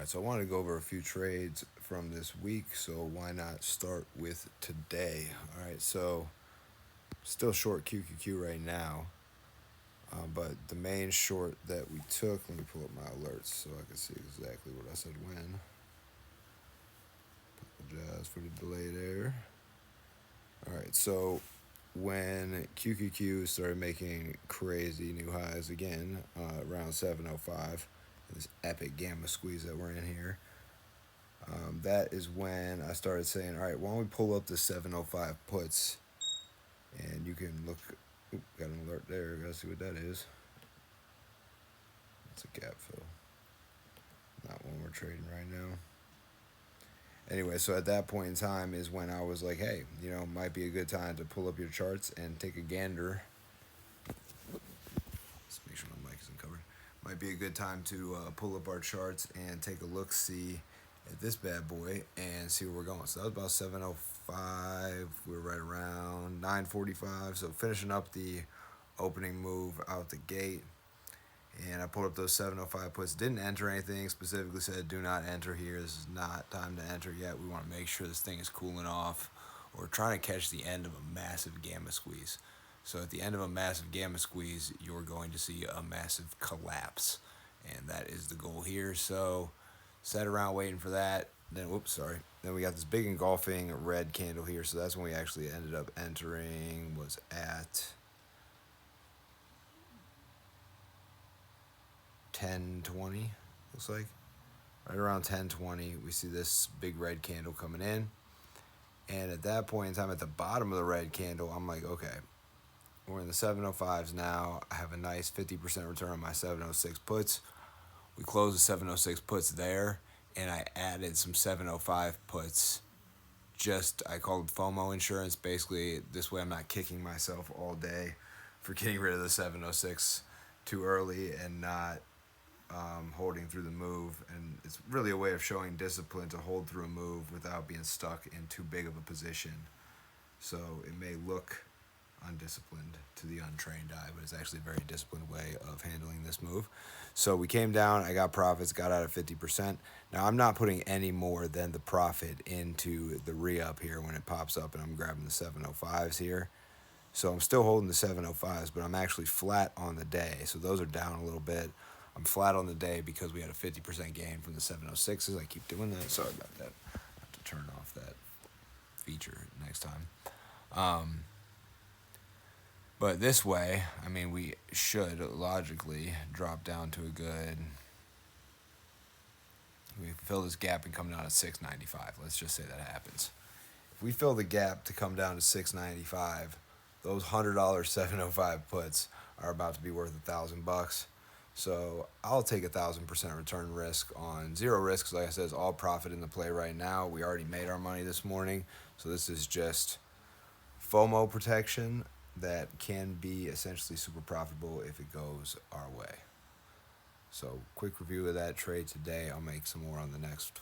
Alright, so I wanted to go over a few trades from this week, so why not start with today? Alright, so still short QQQ right now, but the main short that we took, let me pull up my alerts so I can see exactly what I said when. Apologize for the delay there. Alright, so when QQQ started making crazy new highs again, around 705, this epic gamma squeeze that we're in here, that is when I started saying, all right, why don't we pull up the 705 puts, and you can look. Got an alert there. Gotta see what that is. It's a gap fill. Not one we're trading right now. Anyway, so at that point in time is when I was like, hey, might be a good time to pull up your charts and take a gander. Let's make sure my mic isn't covered. Might be a good time to pull up our charts and take a look, see at this bad boy and see where we're going. So that was about 705. We're right around 945. So finishing up the opening move out the gate. And I pulled up those 705 puts. Didn't enter anything. Specifically said, do not enter here. This is not time to enter yet. We want to make sure this thing is cooling off. We're trying to catch the end of a massive gamma squeeze. So at the end of a massive gamma squeeze, you're going to see a massive collapse. And that is the goal here. So sat around waiting for that. Then, Then we got this big engulfing red candle here. So that's when we actually ended up entering, was at 10:20, looks like. Right around 10:20, we see this big red candle coming in. And at that point in time, at the bottom of the red candle, I'm like, okay, we're in the 705s now. I have a nice 50% return on my 706 puts. We closed the 706 puts there, and I added some 705 puts. I called it FOMO insurance. Basically, this way I'm not kicking myself all day for getting rid of the 706 too early and not holding through the move. And it's really a way of showing discipline to hold through a move without being stuck in too big of a position. So it may look undisciplined to the untrained eye, but it's actually a very disciplined way of handling this move. So we came down, I got profits, got out of 50%. Now I'm not putting any more than the profit into the re-up here when it pops up, and I'm grabbing the 705s here. So I'm still holding the 705s, but I'm actually flat on the day. So those are down a little bit. I'm flat on the day because we had a 50% gain from the 706s. I keep doing that. Sorry about that. I have to turn off that feature next time. But this way, I mean, we should logically drop down to a good. We fill this gap and come down to 695. Let's just say that happens. If we fill the gap to come down to 695, those $100 705 puts are about to be worth $1,000. So I'll take 1,000% return risk on zero risk. Because like I said, it's all profit in the play right now. We already made our money this morning, so this is just FOMO protection that can be essentially super profitable if it goes our way. So quick review of that trade today. I'll make some more on the next